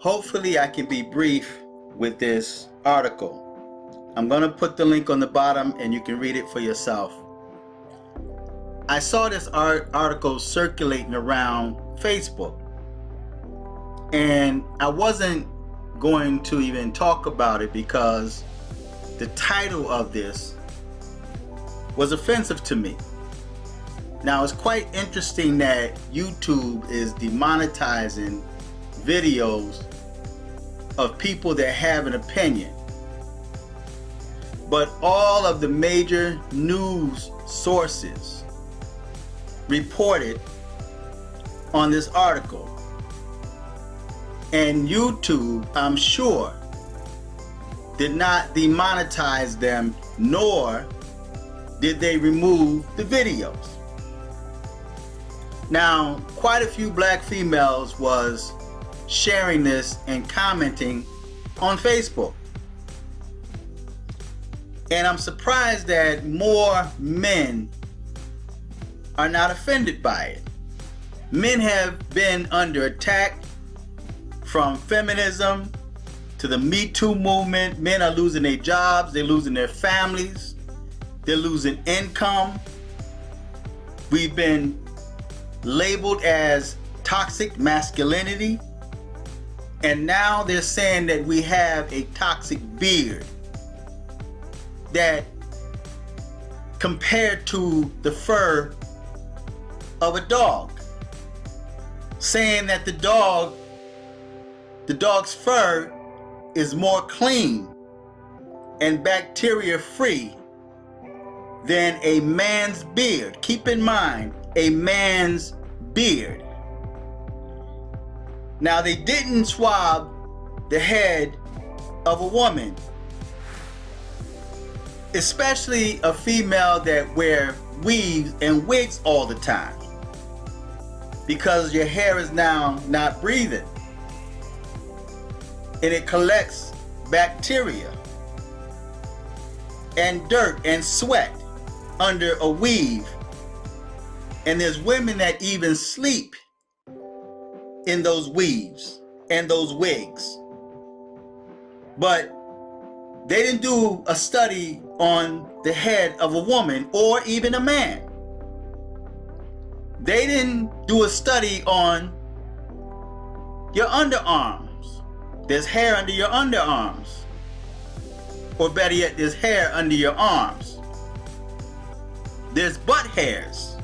Hopefully I can be brief with this article. I'm going to put the link on the bottom and you can read it for yourself. I saw this article circulating around Facebook, and I wasn't going to even talk about it because the title of this was offensive to me. Now, it's quite interesting that YouTube is demonetizing videos of people that have an opinion, but all of the major news sources reported on this article, and YouTube, I'm sure, did not demonetize them, nor did they remove the videos. Now, quite a few black females was sharing this and commenting on Facebook, and I'm surprised that more men are not offended by it. Men have been under attack, from feminism to the Me Too movement. Men are losing their jobs, they're losing their families, they're losing income. We've been labeled as toxic masculinity, and now they're saying that we have a toxic beard that compared to the fur of a dog, saying that the dog's fur is more clean and bacteria free than a man's beard. Keep in mind, a man's beard. Now, they didn't swab the head of a woman, especially a female that wear weaves and wigs all the time, because your hair is now not breathing and it collects bacteria and dirt and sweat under a weave. And there's women that even sleep in those weaves and those wigs. But they didn't do a study on the head of a woman or even a man. They didn't do a study on your underarms. There's hair under your underarms. Or better yet, there's hair under your arms. There's butt hairs.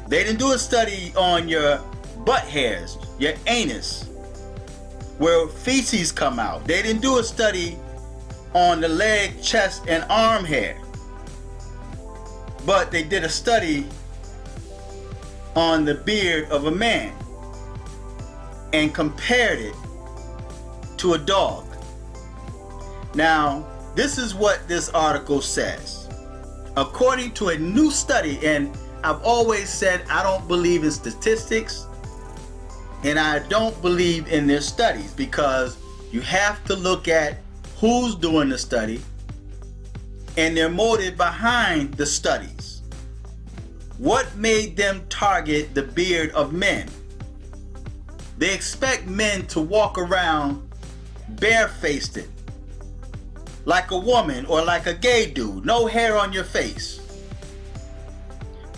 They didn't do a study on your butt hairs, your anus, where feces come out. They didn't do a study on the leg, chest, and arm hair. But they did a study on the beard of a man and compared it to a dog. Now, this is what this article says. According to a new study, and I've always said I don't believe in statistics and I don't believe in their studies, because you have to look at who's doing the study and their motive behind the studies. What made them target the beard of men? They expect men to walk around barefaced, like a woman or like a gay dude, no hair on your face.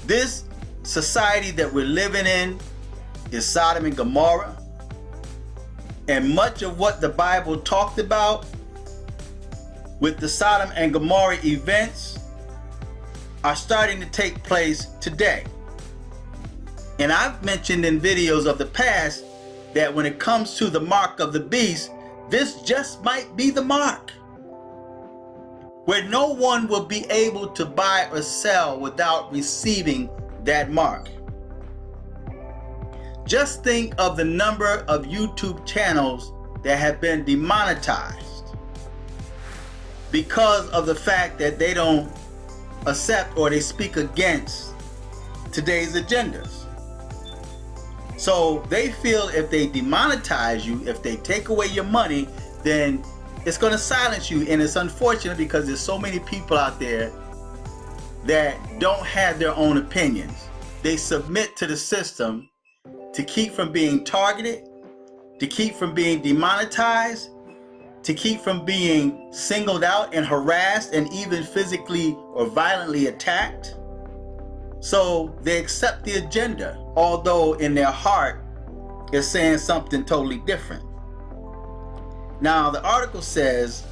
This society that we're living in is Sodom and Gomorrah, and much of what the Bible talked about with the Sodom and Gomorrah events are starting to take place today. And I've mentioned in videos of the past that when it comes to the mark of the beast, this just might be the mark, where no one will be able to buy or sell without receiving that mark. Just think of the number of YouTube channels that have been demonetized because of the fact that they don't accept or they speak against today's agendas. So they feel if they demonetize you, if they take away your money, then it's going to silence you. And it's unfortunate because there's so many people out there that don't have their own opinions. They submit to the system to keep from being targeted to keep from being demonetized, to keep from being singled out and harassed and even physically or violently attacked. So they accept the agenda, although in their heart it's saying something totally different. Now the article says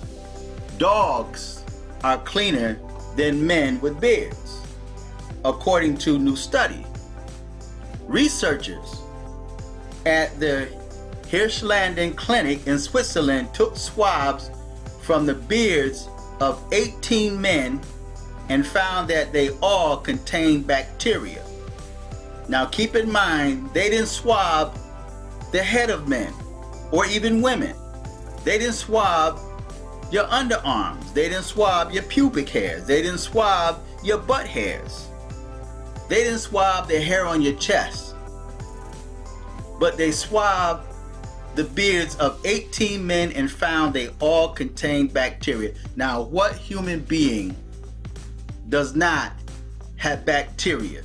dogs are cleaner than men with beards, according to new study. Researchers at the Hirschlanden Clinic in Switzerland took swabs from the beards of 18 men and found that they all contained bacteria. Now keep in mind, they didn't swab the head of men or even women. They didn't swab your underarms. They didn't swab your pubic hairs. They didn't swab your butt hairs. They didn't swab the hair on your chest. But they swabbed the beards of 18 men and found they all contained bacteria. Now, what human being does not have bacteria?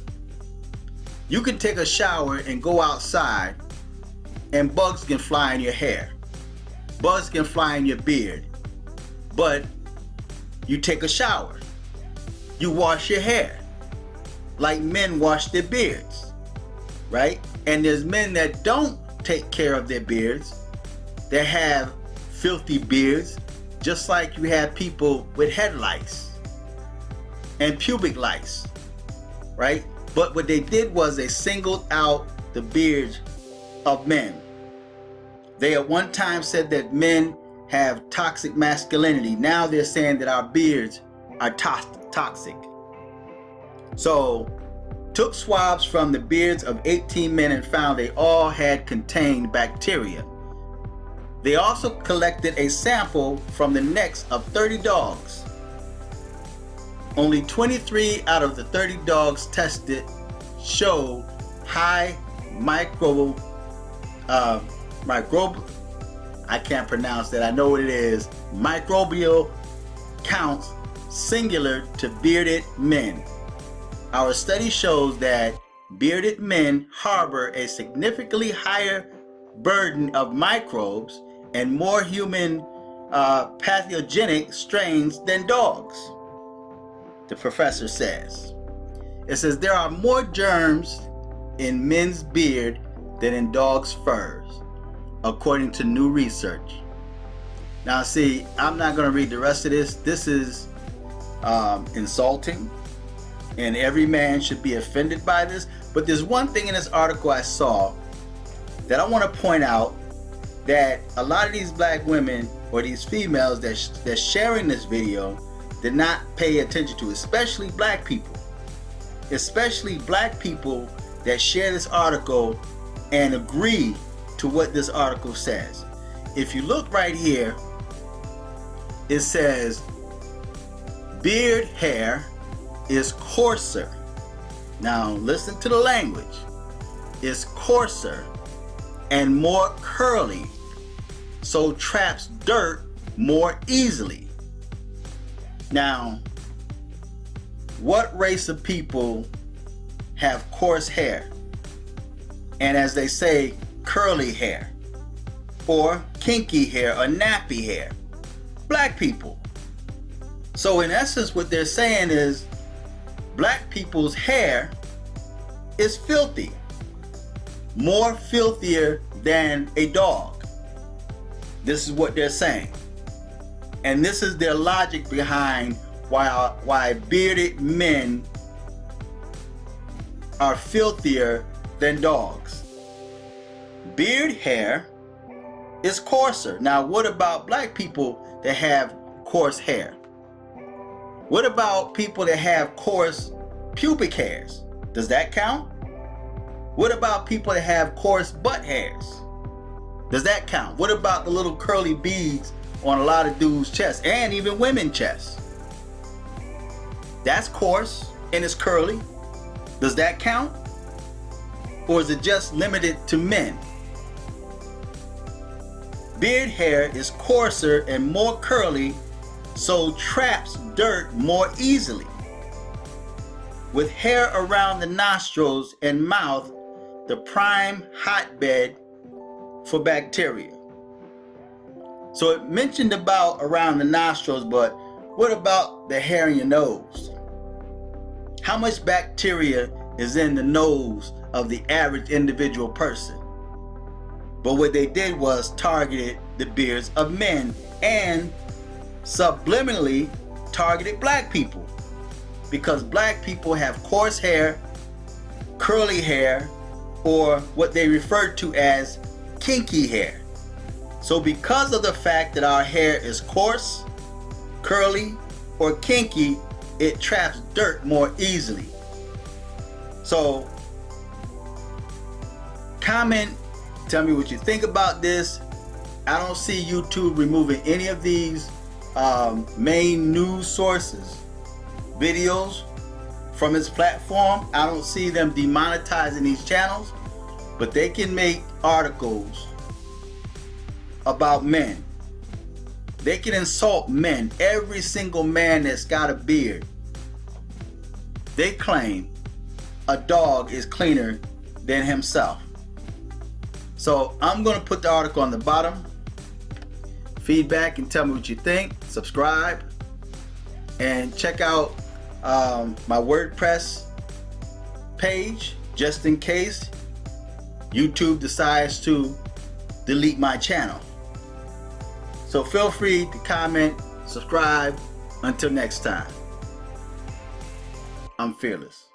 You can take a shower and go outside and bugs can fly in your hair. Bugs can fly in your beard. But you take a shower. You wash your hair like men wash their beards, right? And there's men that don't take care of their beards. They have filthy beards, just like you have people with head lice and pubic lice, right? But what they did was they singled out the beards of men. They at one time said that men have toxic masculinity. Now they're saying that our beards are toxic. So took swabs from the beards of 18 men and found they all had contained bacteria. They also collected a sample from the necks of 30 dogs. Only 23 out of the 30 dogs tested showed high I can't pronounce that. I know what it is. Microbial counts singular to bearded men. Our study shows that bearded men harbor a significantly higher burden of microbes and more human pathogenic strains than dogs, the professor says. It says there are more germs in men's beard than in dogs' furs, according to new research. Now see, I'm not going to read the rest of this. This is insulting, and every man should be offended by this. But there's one thing in this article I saw that I want to point out, that a lot of these black women or these females that's sharing this video did not pay attention to, especially black people. Especially black people that share this article and agree to what this article says. If you look right here, it says beard hair is coarser. Now listen to the language. It's coarser and more curly, so traps dirt more easily. Now, what race of people have coarse hair? And as they say, curly hair, or kinky hair, or nappy hair? Black people. So in essence, what they're saying is black people's hair is filthy, more filthier than a dog. This is what they're saying, and this is their logic behind why bearded men are filthier than dogs. Beard hair is coarser. Now, what about black people that have coarse hair? What about people that have coarse pubic hairs? Does that count? What about people that have coarse butt hairs? Does that count? What about the little curly beads on a lot of dudes' chests and even women's chests? That's coarse and it's curly. Does that count? Or is it just limited to men? Beard hair is coarser and more curly, so traps dirt more easily. With hair around the nostrils and mouth, the prime hotbed for bacteria. So it mentioned about around the nostrils, but what about the hair in your nose? How much bacteria is in the nose of the average individual person? But what they did was targeted the beards of men and subliminally targeted black people, because black people have coarse hair, curly hair, or what they refer to as kinky hair. So because of the fact that our hair is coarse, curly, or kinky, it traps dirt more easily. So comment, tell me what you think about this. I don't see YouTube removing any of these main news sources videos from its platform. I don't see them demonetizing these channels, but they can make articles about men. They can insult men. Every single man that's got a beard, they claim a dog is cleaner than himself. So I'm going to put the article on the bottom. Feedback and tell me what you think. Subscribe and check out my WordPress page, just in case YouTube decides to delete my channel. So feel free to comment, subscribe. Until next time, I'm fearless.